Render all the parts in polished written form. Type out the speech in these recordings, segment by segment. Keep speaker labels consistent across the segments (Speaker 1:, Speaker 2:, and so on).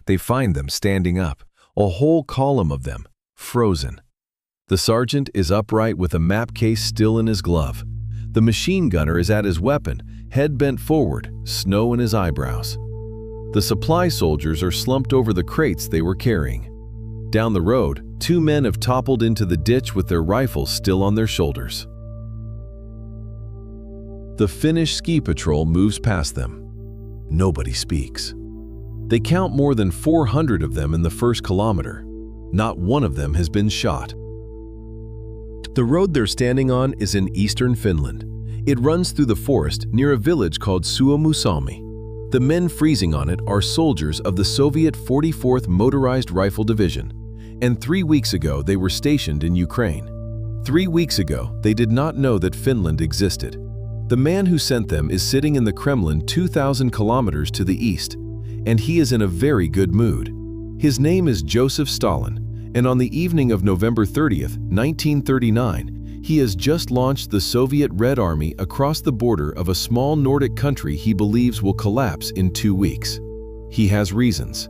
Speaker 1: They find them standing up, a whole column of them, frozen. The sergeant is upright with a map case still in his glove. The machine gunner is at his weapon, head bent forward, snow in his eyebrows. The supply soldiers are slumped over the crates they were carrying. Down the road, 2 men have toppled into the ditch with their rifles still on their shoulders. The Finnish ski patrol moves past them. Nobody speaks. They count more than 400 of them in the first kilometer. Not one of them has been shot. The road they're standing on is in eastern Finland. It runs through the forest near a village called Suomussalmi. The men freezing on it are soldiers of the Soviet 44th Motorized Rifle Division, and 3 weeks ago they were stationed in Ukraine. 3 weeks ago, they did not know that Finland existed. The man who sent them is sitting in the Kremlin 2,000 kilometers to the east, and he is in a very good mood. His name is Joseph Stalin, and on the evening of November 30th, 1939, he has just launched the Soviet Red Army across the border of a small Nordic country he believes will collapse in 2 weeks. He has reasons.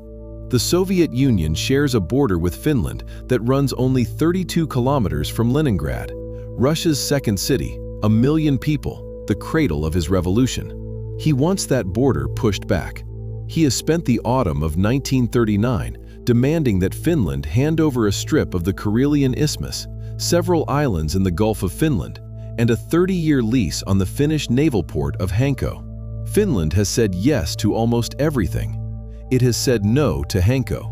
Speaker 1: The Soviet Union shares a border with Finland that runs only 32 kilometers from Leningrad, Russia's second city, 1 million people, the cradle of his revolution. He wants that border pushed back. He has spent the autumn of 1939 demanding that Finland hand over a strip of the Karelian Isthmus, several islands in the Gulf of Finland, and a 30-year lease on the Finnish naval port of Hanko. Finland has said yes to almost everything. It has said no to Hanko.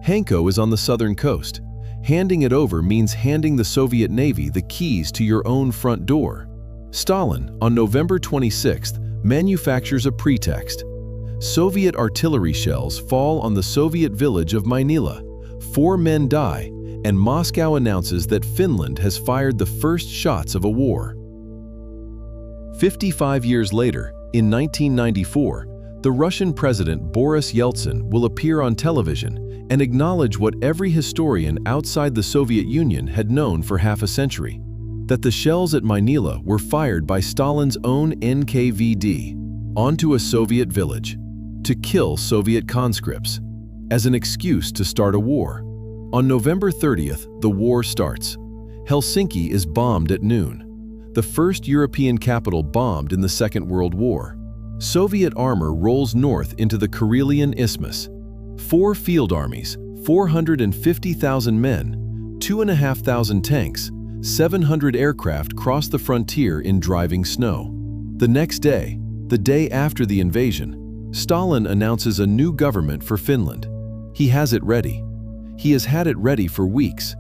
Speaker 1: Hanko is on the southern coast. Handing it over means handing the Soviet Navy the keys to your own front door. Stalin, on November 26th, manufactures a pretext. Soviet artillery shells fall on the Soviet village of Mainila. 4 men die, and Moscow announces that Finland has fired the first shots of a war. 55 years later, in 1994, the Russian President Boris Yeltsin will appear on television and acknowledge what every historian outside the Soviet Union had known for half a century, that the shells at Mainila were fired by Stalin's own NKVD onto a Soviet village to kill Soviet conscripts, as an excuse to start a war. On November 30th, the war starts. Helsinki is bombed at noon, the first European capital bombed in the Second World War. Soviet armor rolls north into the Karelian Isthmus. 4 field armies, 450,000 men, 2,500 tanks, 700 aircraft cross the frontier in driving snow. The next day, the day after the invasion, Stalin announces a new government for Finland. He has it ready. He has had it ready for weeks.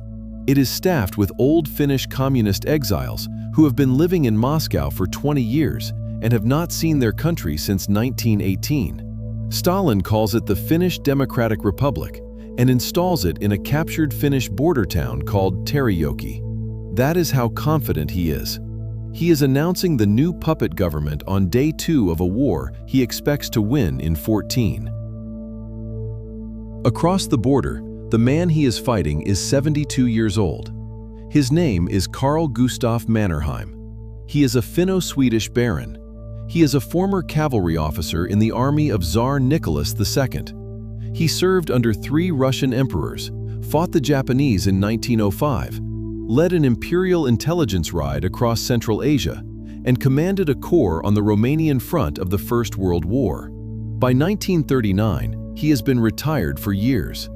Speaker 1: It is staffed with old Finnish communist exiles who have been living in Moscow for 20 years and have not seen their country since 1918. Stalin calls it the Finnish Democratic Republic and installs it in a captured Finnish border town called Terijoki. That is how confident he is. He is announcing the new puppet government on day 2 of a war he expects to win in 14. Across the border, the man he is fighting is 72 years old. His name is Carl Gustaf Mannerheim. He is a Finno-Swedish baron. He is a former cavalry officer in the army of Tsar Nicholas II. He served under 3 Russian emperors, fought the Japanese in 1905, led an imperial intelligence ride across Central Asia, and commanded a corps on the Romanian front of the First World War. By 1939, he has been retired for years.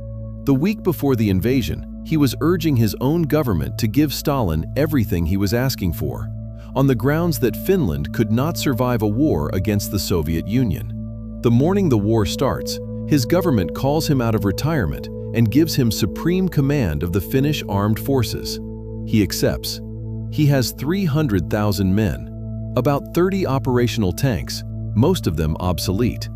Speaker 1: The week before the invasion, he was urging his own government to give Stalin everything he was asking for, on the grounds that Finland could not survive a war against the Soviet Union. The morning the war starts, his government calls him out of retirement and gives him supreme command of the Finnish armed forces. He accepts. He has 300,000 men, about 30 operational tanks, most of them obsolete,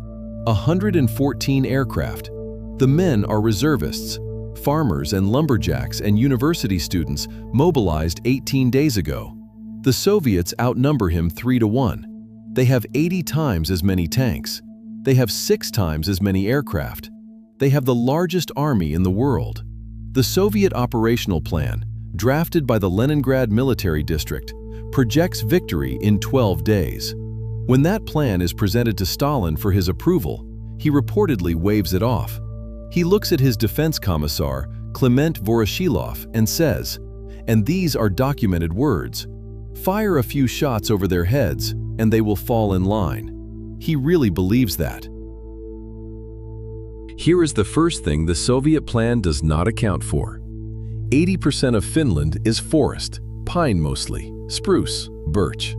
Speaker 1: 114 aircraft. The men are reservists, farmers and lumberjacks and university students mobilized 18 days ago. The Soviets outnumber him 3-1. They have 80 times as many tanks. They have 6 times as many aircraft. They have the largest army in the world. The Soviet operational plan, drafted by the Leningrad Military District, projects victory in 12 days. When that plan is presented to Stalin for his approval, he reportedly waves it off. He looks at his defense commissar, Kliment Voroshilov, and says, and these are documented words, "Fire a few shots over their heads, and they will fall in line." He really believes that. Here is the first thing the Soviet plan does not account for. 80% of Finland is forest, pine mostly, spruce, birch.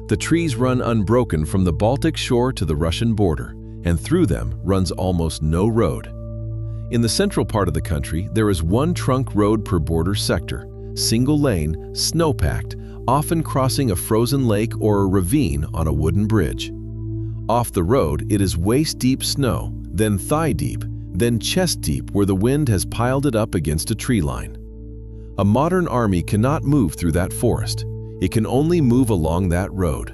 Speaker 1: The trees run unbroken from the Baltic shore to the Russian border, and through them runs almost no road. In the central part of the country, there is one trunk road per border sector, single lane, snow-packed, often crossing a frozen lake or a ravine on a wooden bridge. Off the road, it is waist-deep snow, then thigh-deep, then chest-deep where the wind has piled it up against a tree line. A modern army cannot move through that forest. It can only move along that road.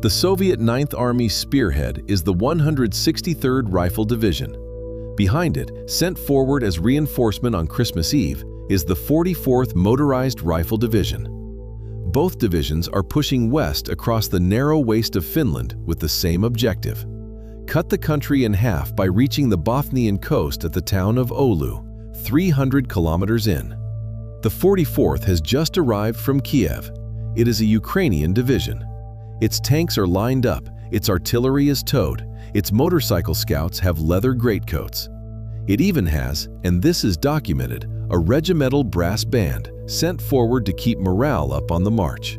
Speaker 1: The Soviet 9th Army's spearhead is the 163rd Rifle Division. Behind it, sent forward as reinforcement on Christmas Eve, is the 44th Motorized Rifle Division. Both divisions are pushing west across the narrow waste of Finland with the same objective: cut the country in half by reaching the Bothnian coast at the town of Oulu, 300 kilometers in. The 44th has just arrived from Kiev. It is a Ukrainian division. Its tanks are lined up, its artillery is towed, its motorcycle scouts have leather greatcoats. It even has, and this is documented, a regimental brass band sent forward to keep morale up on the march.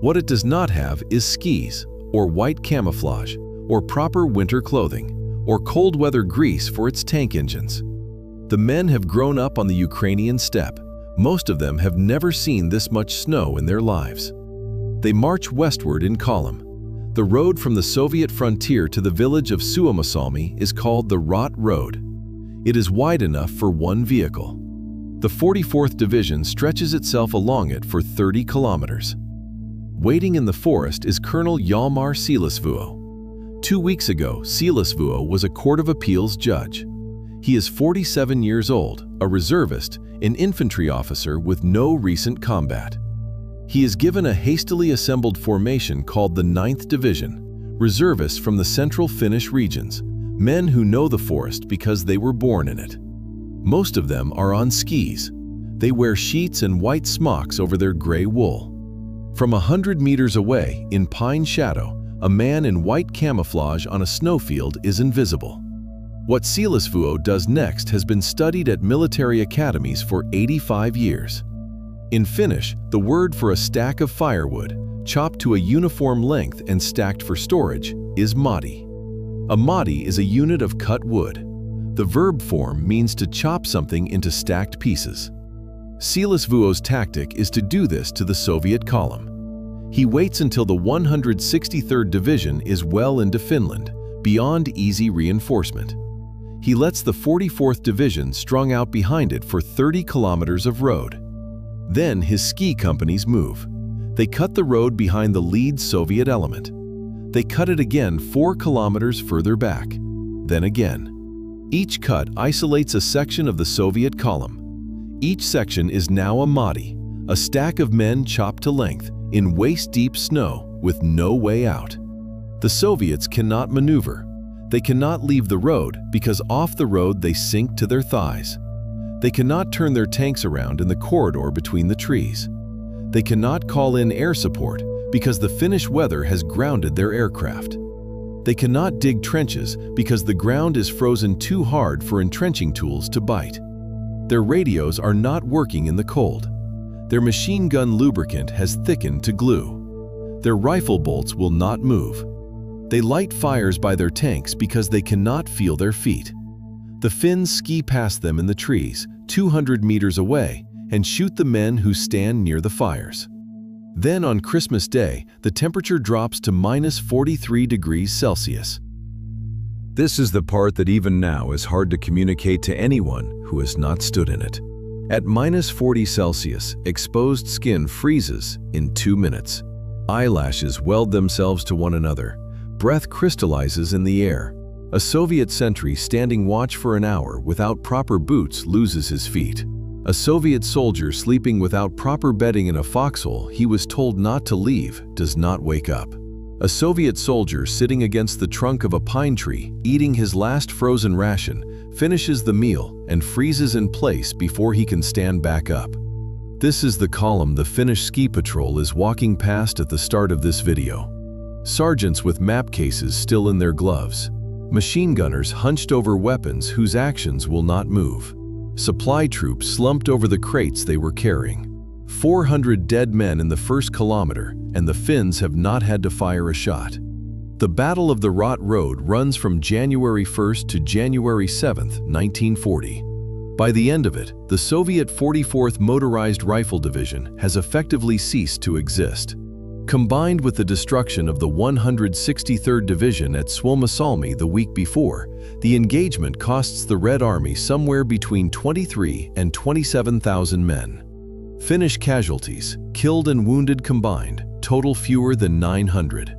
Speaker 1: What it does not have is skis, or white camouflage, or proper winter clothing, or cold weather grease for its tank engines. The men have grown up on the Ukrainian steppe. Most of them have never seen this much snow in their lives. They march westward in column. The road from the Soviet frontier to the village of Suomussalmi is called the Rot Road. It is wide enough for one vehicle. The 44th Division stretches itself along it for 30 kilometers. Waiting in the forest is Colonel Jalmar Siilasvuo. 2 weeks ago, Siilasvuo was a Court of Appeals judge. He is 47 years old, a reservist, an infantry officer with no recent combat. He is given a hastily assembled formation called the 9th Division, reservists from the central Finnish regions, men who know the forest because they were born in it. Most of them are on skis. They wear sheets and white smocks over their gray wool. From 100 meters away, in pine shadow, a man in white camouflage on a snowfield is invisible. What Siilasvuo does next has been studied at military academies for 85 years. In Finnish, the word for a stack of firewood, chopped to a uniform length and stacked for storage, is motti. A motti is a unit of cut wood. The verb form means to chop something into stacked pieces. Siilasvuo's tactic is to do this to the Soviet column. He waits until the 163rd Division is well into Finland, beyond easy reinforcement. He lets the 44th Division strung out behind it for 30 kilometers of road. Then his ski companies move. They cut the road behind the lead Soviet element. They cut it again 4 kilometers further back. Then again. Each cut isolates a section of the Soviet column. Each section is now a motti, a stack of men chopped to length, in waist-deep snow with no way out. The Soviets cannot maneuver. They cannot leave the road because off the road they sink to their thighs. They cannot turn their tanks around in the corridor between the trees. They cannot call in air support because the Finnish weather has grounded their aircraft. They cannot dig trenches because the ground is frozen too hard for entrenching tools to bite. Their radios are not working in the cold. Their machine gun lubricant has thickened to glue. Their rifle bolts will not move. They light fires by their tanks because they cannot feel their feet. The Finns ski past them in the trees, 200 meters away, and shoot the men who stand near the fires. Then on Christmas Day, the temperature drops to -43 degrees Celsius. This is the part that even now is hard to communicate to anyone who has not stood in it. At -40 Celsius, exposed skin freezes in 2 minutes. Eyelashes weld themselves to one another. Breath crystallizes in the air. A Soviet sentry standing watch for an hour without proper boots loses his feet. A Soviet soldier sleeping without proper bedding in a foxhole he was told not to leave does not wake up. A Soviet soldier sitting against the trunk of a pine tree, eating his last frozen ration, finishes the meal and freezes in place before he can stand back up. This is the column the Finnish ski patrol is walking past at the start of this video. Sergeants with map cases still in their gloves. Machine gunners hunched over weapons whose actions will not move. Supply troops slumped over the crates they were carrying. 400 dead men in the first kilometer, and the Finns have not had to fire a shot. The Battle of the Rot Road runs from January 1st to January 7th, 1940. By the end of it, the Soviet 44th Motorized Rifle Division has effectively ceased to exist. Combined with the destruction of the 163rd Division at Suomussalmi the week before, the engagement costs the Red Army somewhere between 23 and 27,000 men. Finnish casualties, killed and wounded combined, total fewer than 900.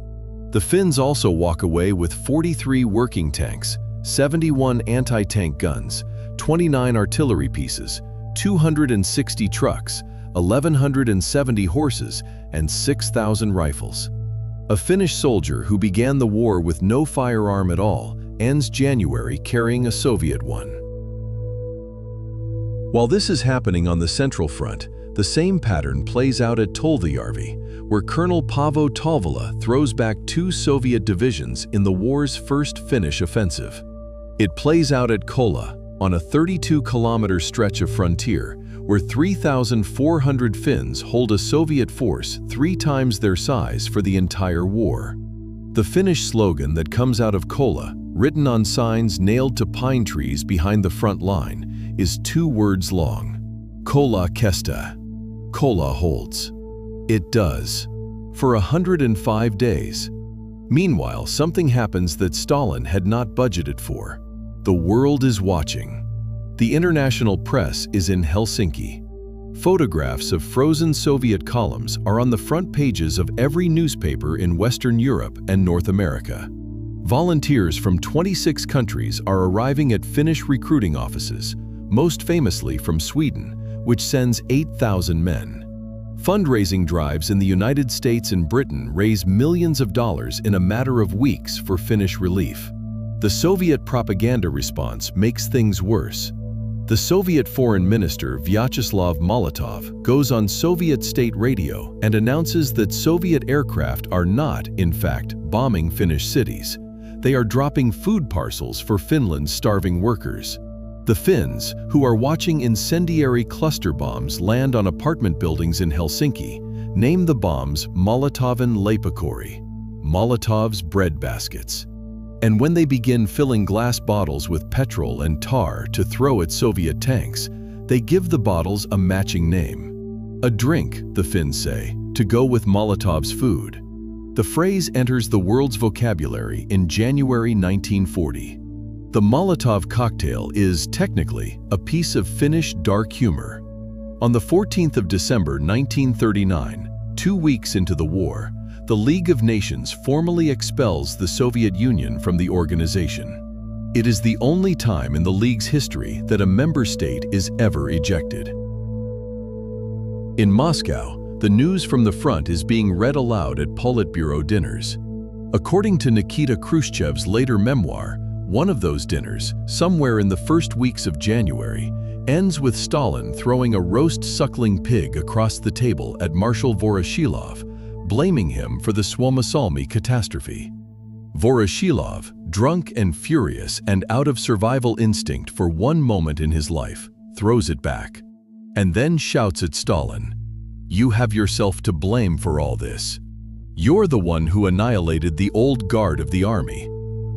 Speaker 1: The Finns also walk away with 43 working tanks, 71 anti-tank guns, 29 artillery pieces, 260 trucks, 1,170 horses, and 6,000 rifles. A Finnish soldier who began the war with no firearm at all ends January carrying a Soviet one. While this is happening on the Central Front, the same pattern plays out at Tolvajärvi, where Colonel Paavo Talvela throws back 2 Soviet divisions in the war's first Finnish offensive. It plays out at Kollaa, on a 32-kilometer stretch of frontier, where 3,400 Finns hold a Soviet force 3 times their size for the entire war. The Finnish slogan that comes out of Kollaa, written on signs nailed to pine trees behind the front line, is 2 words long. Kollaa kestää. Kollaa holds. It does. For 105 days. Meanwhile, something happens that Stalin had not budgeted for. The world is watching. The international press is in Helsinki. Photographs of frozen Soviet columns are on the front pages of every newspaper in Western Europe and North America. Volunteers from 26 countries are arriving at Finnish recruiting offices, most famously from Sweden, which sends 8,000 men. Fundraising drives in the United States and Britain raise millions of dollars in a matter of weeks for Finnish relief. The Soviet propaganda response makes things worse. The Soviet Foreign Minister Vyacheslav Molotov goes on Soviet state radio and announces that Soviet aircraft are not, in fact, bombing Finnish cities. They are dropping food parcels for Finland's starving workers. The Finns, who are watching incendiary cluster bombs land on apartment buildings in Helsinki, name the bombs Molotovin leipakori, Molotov's bread baskets. And when they begin filling glass bottles with petrol and tar to throw at Soviet tanks, they give the bottles a matching name. A drink, the Finns say, to go with Molotov's food. The phrase enters the world's vocabulary in January 1940. The Molotov cocktail is, technically, a piece of Finnish dark humor. On the 14th of December 1939, 2 weeks into the war, the League of Nations formally expels the Soviet Union from the organization. It is the only time in the League's history that a member state is ever ejected. In Moscow, the news from the front is being read aloud at Politburo dinners. According to Nikita Khrushchev's later memoir, one of those dinners, somewhere in the first weeks of January, ends with Stalin throwing a roast suckling pig across the table at Marshal Voroshilov, blaming him for the Suomussalmi catastrophe. Voroshilov, drunk and furious and out of survival instinct for one moment in his life, throws it back, and then shouts at Stalin, "You have yourself to blame for all this. You're the one who annihilated the old guard of the army."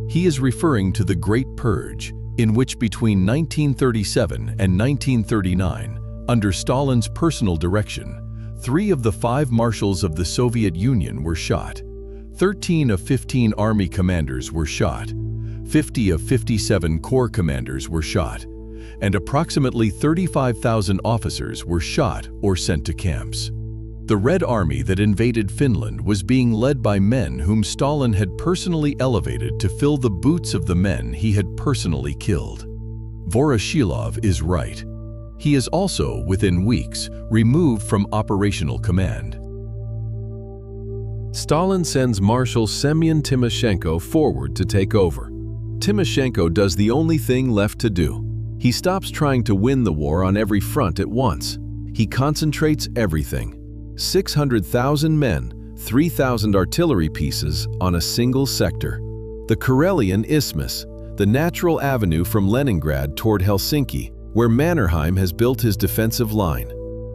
Speaker 1: He is referring to the Great Purge, in which between 1937 and 1939, under Stalin's personal direction, 3 of the 5 marshals of the Soviet Union were shot, 13 of 15 army commanders were shot, 50 of 57 corps commanders were shot, and approximately 35,000 officers were shot or sent to camps. The Red Army that invaded Finland was being led by men whom Stalin had personally elevated to fill the boots of the men he had personally killed. Voroshilov is right. He is also, within weeks, removed from operational command. Stalin sends Marshal Semyon Timoshenko forward to take over. Timoshenko does the only thing left to do. He stops trying to win the war on every front at once. He concentrates everything. 600,000 men, 3,000 artillery pieces on a single sector. The Karelian Isthmus, the natural avenue from Leningrad toward Helsinki, where Mannerheim has built his defensive line.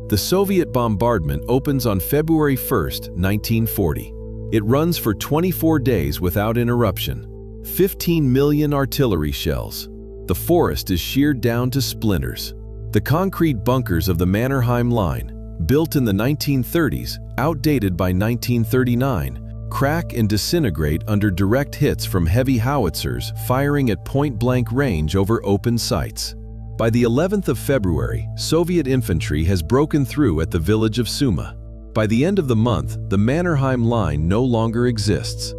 Speaker 1: The Soviet bombardment opens on February 1, 1940. It runs for 24 days without interruption. 15 million artillery shells. The forest is sheared down to splinters. The concrete bunkers of the Mannerheim line, built in the 1930s, outdated by 1939, crack and disintegrate under direct hits from heavy howitzers firing at point-blank range over open sites. By the 11th of February, Soviet infantry has broken through at the village of Suma. By the end of the month, the Mannerheim line no longer exists.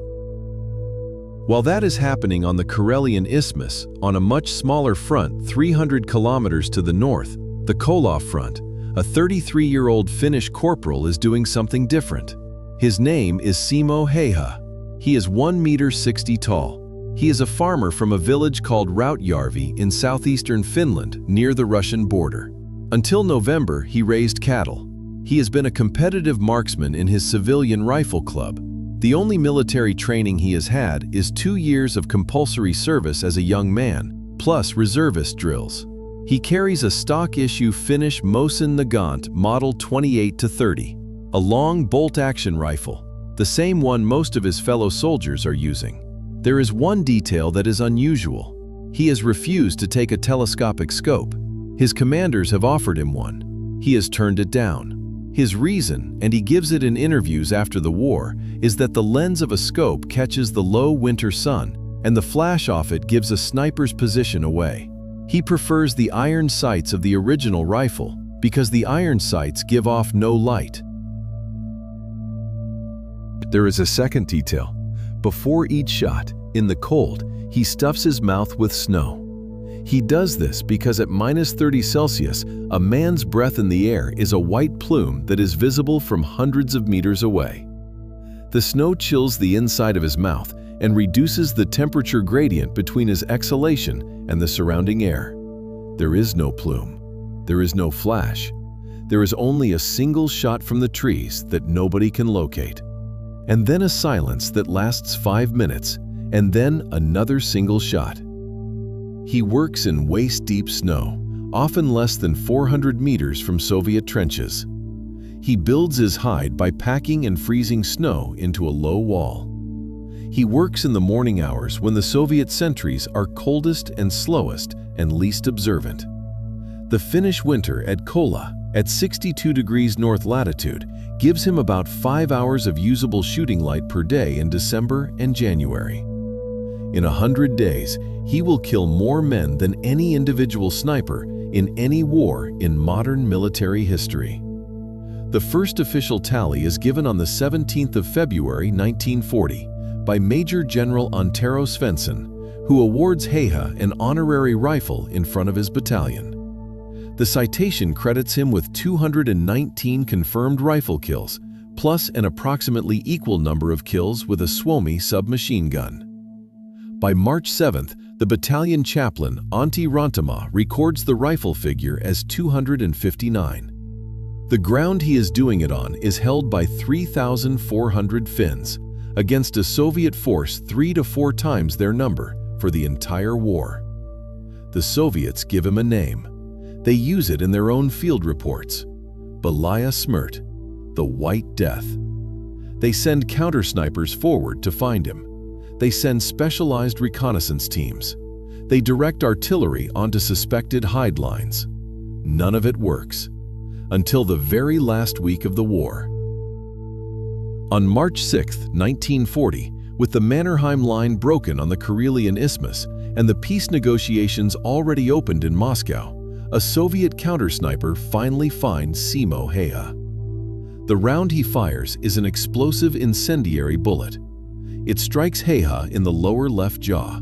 Speaker 1: While that is happening on the Karelian Isthmus, on a much smaller front 300 kilometers to the north, the Kollaa front, a 33-year-old Finnish corporal is doing something different. His name is Simo Heiha. He is 1 meter 60 tall. He is a farmer from a village called Rautjärvi in southeastern Finland, near the Russian border. Until November, he raised cattle. He has been a competitive marksman in his civilian rifle club. The only military training he has had is 2 years of compulsory service as a young man, plus reservist drills. He carries a stock-issue Finnish Mosin Nagant Model 28-30, a long bolt-action rifle, the same one most of his fellow soldiers are using. There is one detail that is unusual. He has refused to take a telescopic scope. His commanders have offered him one. He has turned it down. His reason, and he gives it in interviews after the war, is that the lens of a scope catches the low winter sun, and the flash off it gives a sniper's position away. He prefers the iron sights of the original rifle because the iron sights give off no light. There is a second detail. Before each shot, in the cold, he stuffs his mouth with snow. He does this because at -30 Celsius, a man's breath in the air is a white plume that is visible from hundreds of meters away. The snow chills the inside of his mouth and reduces the temperature gradient between his exhalation and the surrounding air. There is no plume. There is no flash. There is only a single shot from the trees that nobody can locate. And then a silence that lasts 5 minutes, and then another single shot. He works in waist-deep snow, often less than 400 meters from Soviet trenches. He builds his hide by packing and freezing snow into a low wall. He works in the morning hours when the Soviet sentries are coldest and slowest and least observant. The Finnish winter at Kollaa, at 62 degrees north latitude, gives him about 5 hours of usable shooting light per day in December and January. In 100 days, he will kill more men than any individual sniper in any war in modern military history. The first official tally is given on the 17th of February 1940 by Major General Antero Svensson, who awards Heiha an honorary rifle in front of his battalion. The citation credits him with 219 confirmed rifle kills, plus an approximately equal number of kills with a Suomi submachine gun. By March 7th, the battalion chaplain, Antti Rantama, records the rifle figure as 259. The ground he is doing it on is held by 3,400 Finns, against a Soviet force 3 to 4 times their number for the entire war. The Soviets give him a name. They use it in their own field reports. Belaya Smirt, the White Death. They send counter-snipers forward to find him. They send specialized reconnaissance teams. They direct artillery onto suspected hide lines. None of it works. Until the very last week of the war. On March 6, 1940, with the Mannerheim line broken on the Karelian Isthmus and the peace negotiations already opened in Moscow, a Soviet counter-sniper finally finds Simo Heiha. The round he fires is an explosive incendiary bullet. It strikes Heiha in the lower left jaw.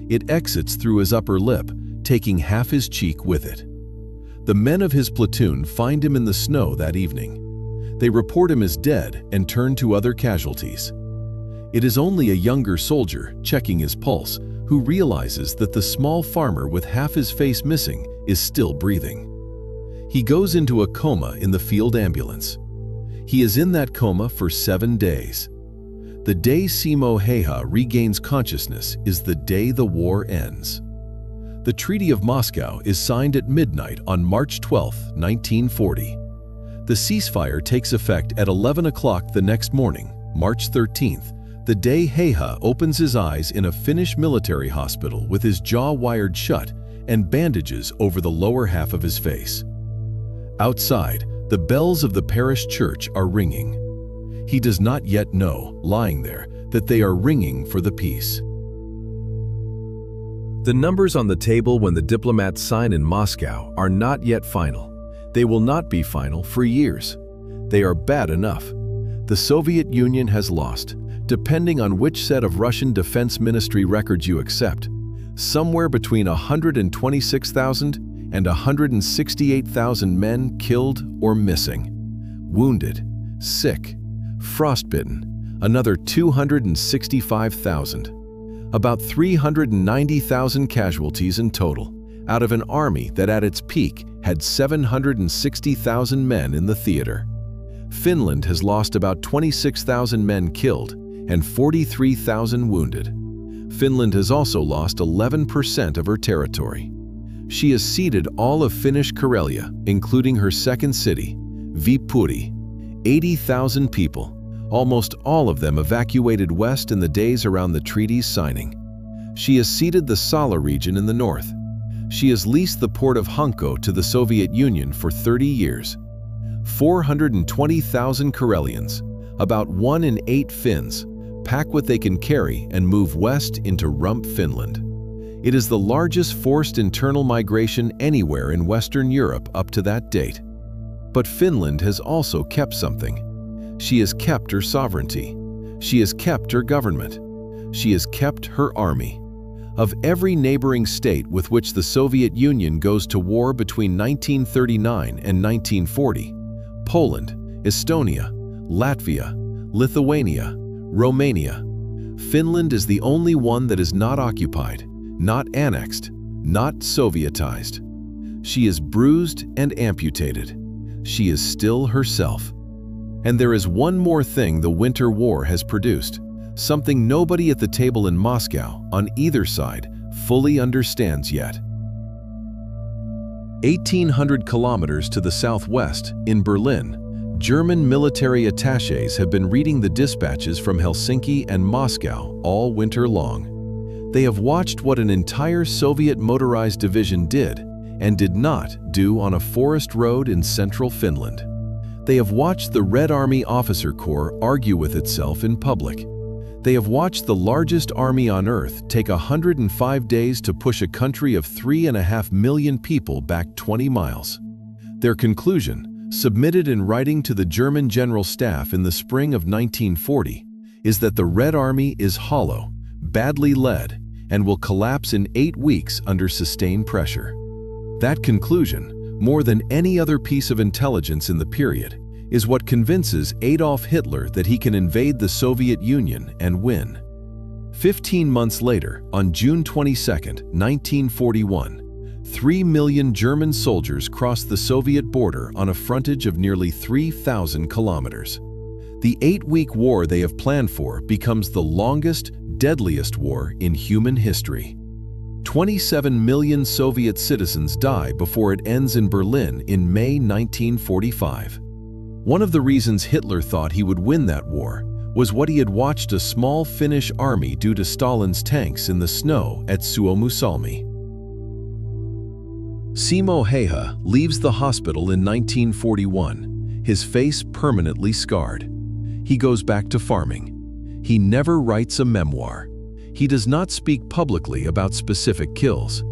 Speaker 1: It exits through his upper lip, taking half his cheek with it. The men of his platoon find him in the snow that evening. They report him as dead and turn to other casualties. It is only a younger soldier, checking his pulse, who realizes that the small farmer with half his face missing is still breathing. He goes into a coma in the field ambulance. He is in that coma for 7 days. The day Simo Häyhä regains consciousness is the day the war ends. The Treaty of Moscow is signed at midnight on March 12, 1940. The ceasefire takes effect at 11 o'clock the next morning, March 13th, the day Häyhä opens his eyes in a Finnish military hospital with his jaw wired shut and bandages over the lower half of his face. Outside, the bells of the parish church are ringing. He does not yet know, lying there, that they are ringing for the peace. The numbers on the table when the diplomats sign in Moscow are not yet final. They will not be final for years. They are bad enough. The Soviet Union has lost, depending on which set of Russian Defense Ministry records you accept, somewhere between 126,000 and 168,000 men killed or missing, wounded, sick, frostbitten, another 265,000. About 390,000 casualties in total, out of an army that at its peak had 760,000 men in the theater. Finland has lost about 26,000 men killed and 43,000 wounded. Finland has also lost 11% of her territory. She has ceded all of Finnish Karelia, including her second city, Viipuri. 80,000 people, almost all of them evacuated west in the days around the treaty's signing. She has ceded the Salla region in the north. She has leased the port of Hanko to the Soviet Union for 30 years. 420,000 Karelians, about 1 in 8 Finns, pack what they can carry and move west into Rump, Finland. It is the largest forced internal migration anywhere in Western Europe up to that date. But Finland has also kept something. She has kept her sovereignty. She has kept her government. She has kept her army. Of every neighboring state with which the Soviet Union goes to war between 1939 and 1940, Poland, Estonia, Latvia, Lithuania, Romania, Finland is the only one that is not occupied, not annexed, not Sovietized. She is bruised and amputated. She is still herself. And there is one more thing the Winter War has produced, something nobody at the table in Moscow, on either side, fully understands yet. 1,800 kilometers to the southwest, in Berlin, German military attachés have been reading the dispatches from Helsinki and Moscow all winter long. They have watched what an entire Soviet motorized division did and did not do on a forest road in central Finland. They have watched the Red Army Officer Corps argue with itself in public. They have watched the largest army on earth take 105 days to push a country of 3.5 million people back 20 miles. Their conclusion, submitted in writing to the German General Staff in the spring of 1940, is that the Red Army is hollow, badly led, and will collapse in 8 weeks under sustained pressure. That conclusion, more than any other piece of intelligence in the period, is what convinces Adolf Hitler that he can invade the Soviet Union and win. 15 months later, on June 22, 1941, 3 million German soldiers crossed the Soviet border on a frontage of nearly 3,000 kilometers. The 8-week war they have planned for becomes the longest, deadliest war in human history. 27 million Soviet citizens die before it ends in Berlin in May 1945. One of the reasons Hitler thought he would win that war was what he had watched a small Finnish army do to Stalin's tanks in the snow at Suomussalmi. Simo Häyhä leaves the hospital in 1941, his face permanently scarred. He goes back to farming. He never writes a memoir. He does not speak publicly about specific kills.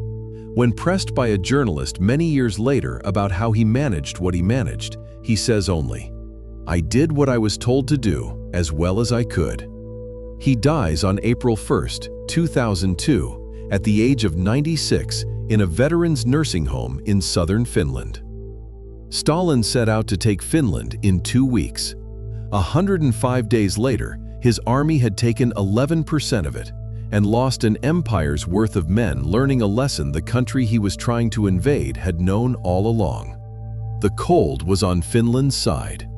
Speaker 1: When pressed by a journalist many years later about how he managed what he managed, he says only, "I did what I was told to do as well as I could." He dies on April 1, 2002, at the age of 96 in a veterans' nursing home in southern Finland. Stalin set out to take Finland in 2 weeks. 105 days later, his army had taken 11% of it and lost an empire's worth of men, learning a lesson the country he was trying to invade had known all along. The cold was on Finland's side.